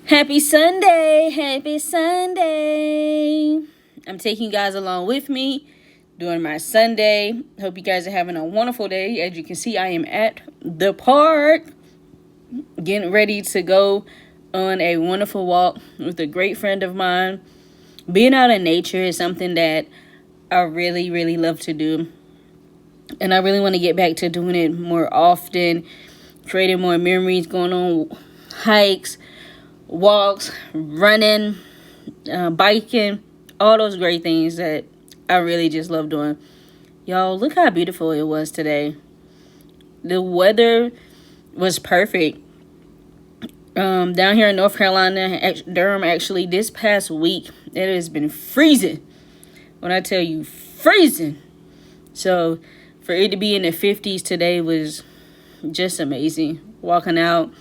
Happy Sunday, happy Sunday. I'm taking you guys along with me during my Sunday. Hope you guys are having a wonderful day. As you can see, I am at the park getting ready to go on a wonderful walk with a great friend of mine. Being out in nature is something that I really love to do. And I really want to get back to doing it more often, creating more memories, going on hikes, walks, running, biking, all those great things that I really just love doing. Y'all, look how beautiful it was today. The weather was perfect. Down here in North Carolina, Durham, actually, this past week, it has been freezing. When I tell you freezing. So for it to be in the 50s today was just amazing. Walking out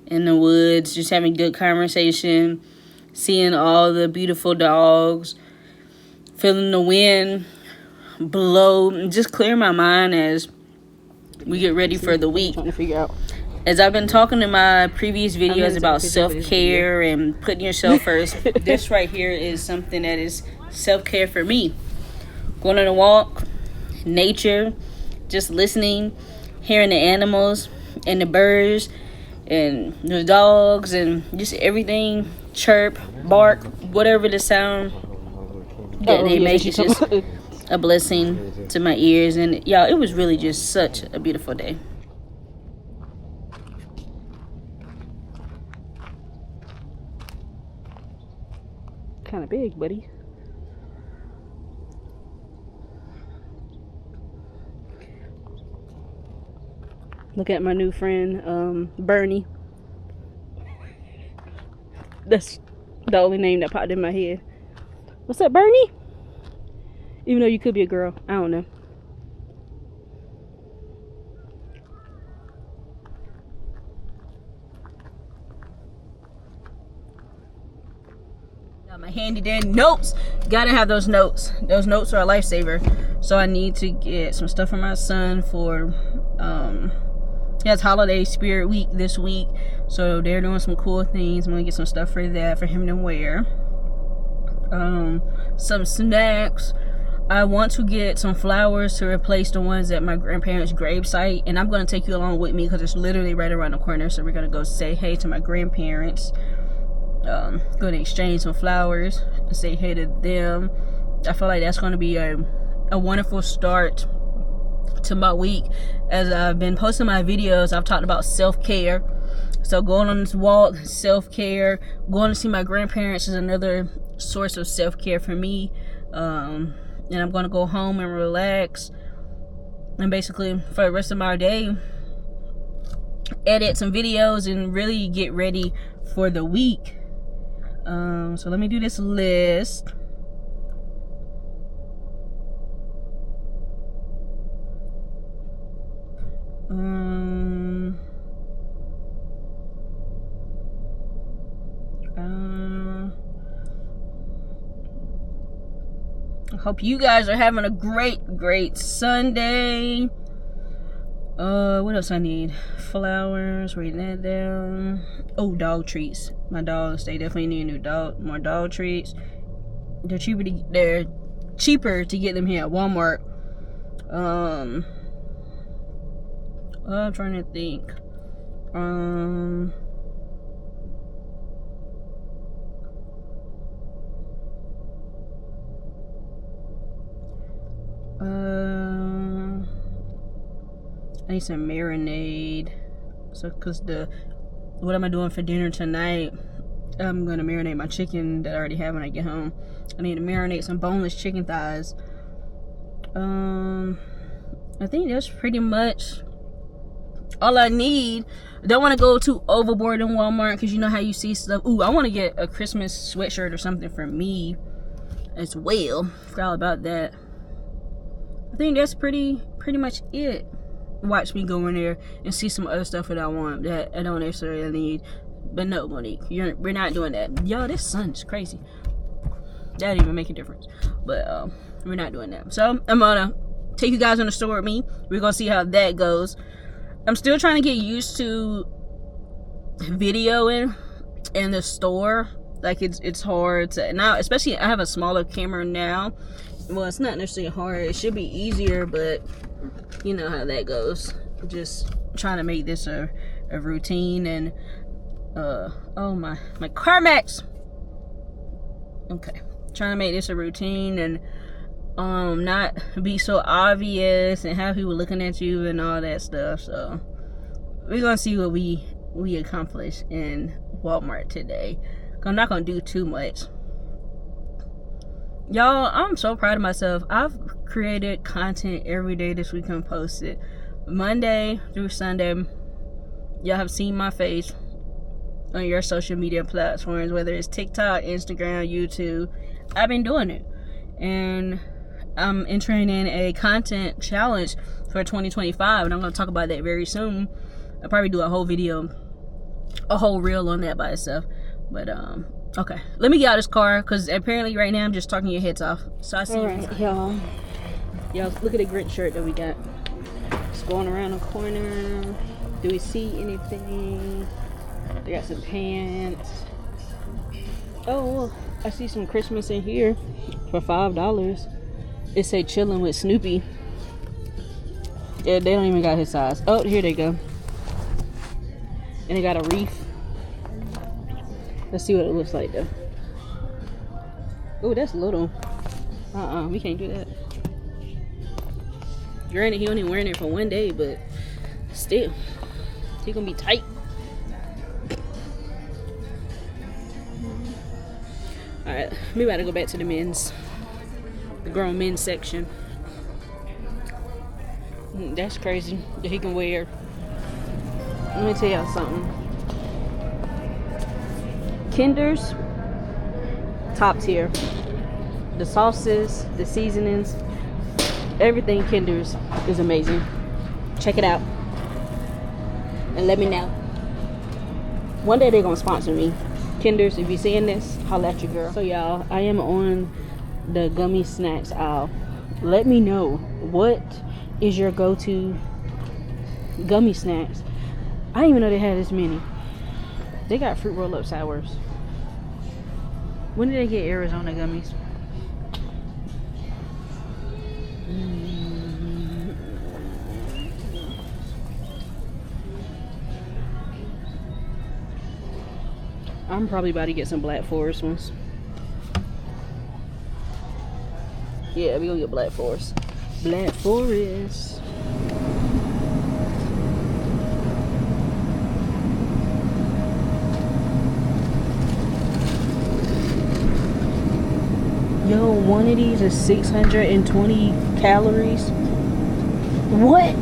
in the woods, just having good conversation, seeing all the beautiful dogs, feeling the wind blow, just clear my mind as we get ready for the week. Trying to figure out. As I've been talking in my previous videos about self-care and putting yourself first, this right here is something that is self-care for me. Going on a walk, nature, just listening, hearing the animals and the birds and the dogs and just everything chirp, bark, whatever the sound that they make is just a blessing to my ears. And y'all, it was really just such a beautiful day. Kind of big, buddy. Look at my new friend, Bernie. That's the only name that popped in my head. What's up, Bernie? Even though you could be a girl. I don't know. Got my handy dandy notes. Gotta have those notes. Those notes are a lifesaver. So I need to get some stuff for my son for he has holiday spirit week this week, so they're doing some cool things. I'm gonna get some stuff for that for him to wear. Some snacks. I want to get some flowers to replace the ones at my grandparents' gravesite, and I'm gonna take you along with me because it's literally right around the corner. So we're gonna go say hey to my grandparents. Gonna exchange some flowers and say hey to them. I feel like that's gonna be a wonderful start to my week. As I've been posting my videos, I've talked about self-care. So going on this walk, self-care. Going to see my grandparents is another source of self-care for me. And I'm going to go home and relax. And basically, for the rest of my day, edit some videos and really get ready for the week. So let me do this list. I hope you guys are having a great Sunday. What else I need? Flowers, writing that down. Oh, dog treats. My dogs, they definitely need more dog treats. They're cheaper to get them here at Walmart. I'm trying to think. I need some marinade. So, what am I doing for dinner tonight? I'm gonna marinate my chicken that I already have when I get home. I need to marinate some boneless chicken thighs. I think that's pretty much all I need. I don't want to go too overboard in Walmart because you know how you see stuff. Ooh, I want to get a Christmas sweatshirt or something for me as well. Forgot all about that. I think that's pretty much it. Watch me go in there and see some other stuff that I want that I don't necessarily need. But no, Monique, we're not doing that. Yo, this sun's crazy. That didn't even make a difference. But we're not doing that. So I'm gonna take you guys on the store with me. We're gonna see how that goes. I'm still trying to get used to videoing in the store, like it's hard to now, especially I have a smaller camera now. Well, it's not necessarily hard, it should be easier, but you know how that goes. Just trying to make this a routine. And oh my CarMax. Okay, trying to make this a routine and not be so obvious and have people looking at you and all that stuff. So we're gonna see what we accomplish in Walmart today. I'm not gonna do too much. Y'all, I'm so proud of myself. I've created content every day this week and posted Monday through Sunday. Y'all have seen my face on your social media platforms, whether it's TikTok, Instagram, YouTube. I've been doing it, and I'm entering in a content challenge for 2025, and I'm going to talk about that very soon. I'll probably do a whole video, a whole reel on that by itself. But okay, let me get out of this car, because apparently right now I'm just talking your heads off. So I see you. Alright, y'all, look at the Grinch shirt that we got. It's going around the corner. Do we see anything? They got some pants. Oh, I see some Christmas in here for $5. It say chilling with Snoopy. Yeah, they don't even got his size. Oh, here they go. And they got a wreath. Let's see what it looks like though. Oh, that's little. We can't do that. Granted, he only wearing it for one day, but still, he gonna be tight. Alright, we about to go back to the men's, the grown men's section. That's crazy that he can wear. Let me tell y'all something. Kinder's top tier. The sauces, the seasonings, everything Kinder's is amazing. Check it out and let me know. One day they're gonna sponsor me. Kinder's, if you're seeing this, holla at your girl. So y'all, I am on the gummy snacks aisle. Let me know, what is your go-to gummy snacks? I didn't even know they had this many. They got fruit roll-up sours. When did they get Arizona gummies? I'm probably about to get some Black Forest ones. Yeah, we gonna get Black Forest. Black Forest. Yo, one of these is 620 calories. What?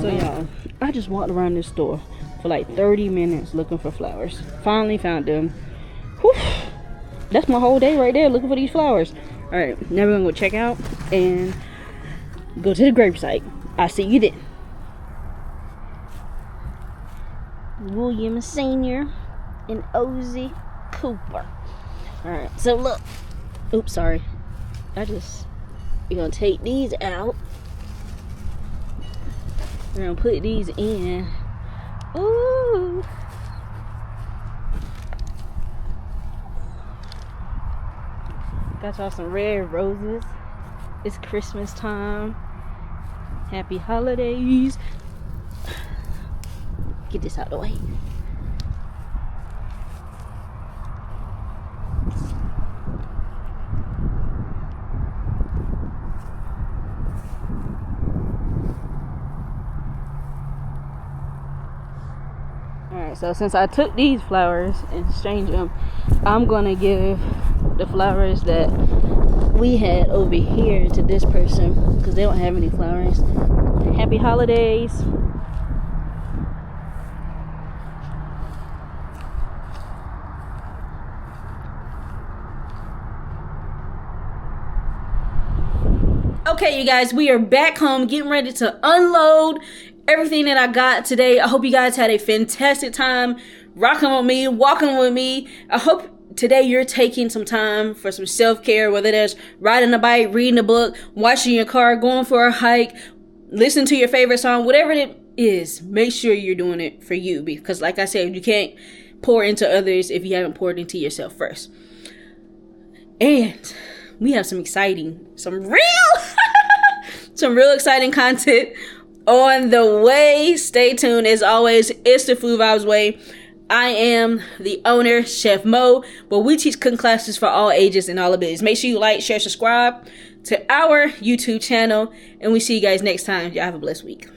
So y'all, I just walked around this store for like 30 minutes looking for flowers. Finally found them. Whew. That's my whole day right there, looking for these flowers. All right, now we're gonna go check out and go to the gravesite. I'll see you then. William Sr. and Ozzy Cooper. All right, so look. Oops, sorry. We're gonna take these out. We're gonna put these in. Ooh. Got y'all some red roses. It's Christmas time. Happy holidays. Get this out of the way. Alright, so since I took these flowers and exchanged them, I'm gonna give the flowers that we had over here to this person because they don't have any flowers. Happy holidays. Okay, you guys, we are back home getting ready to unload everything that I got today. I hope you guys had a fantastic time rocking with me, walking with me. I hope today you're taking some time for some self-care, whether that's riding a bike, reading a book, washing your car, going for a hike, listening to your favorite song, whatever it is make sure you're doing it for you, because like I said, you can't pour into others if you haven't poured into yourself first. And we have some real exciting content on the way. Stay tuned. As always, it's the Food Vibes Way. I am the owner, Chef Mo, but we teach cooking classes for all ages and all abilities. Make sure you like, share, subscribe to our YouTube channel, and we see you guys next time. Y'all have a blessed week.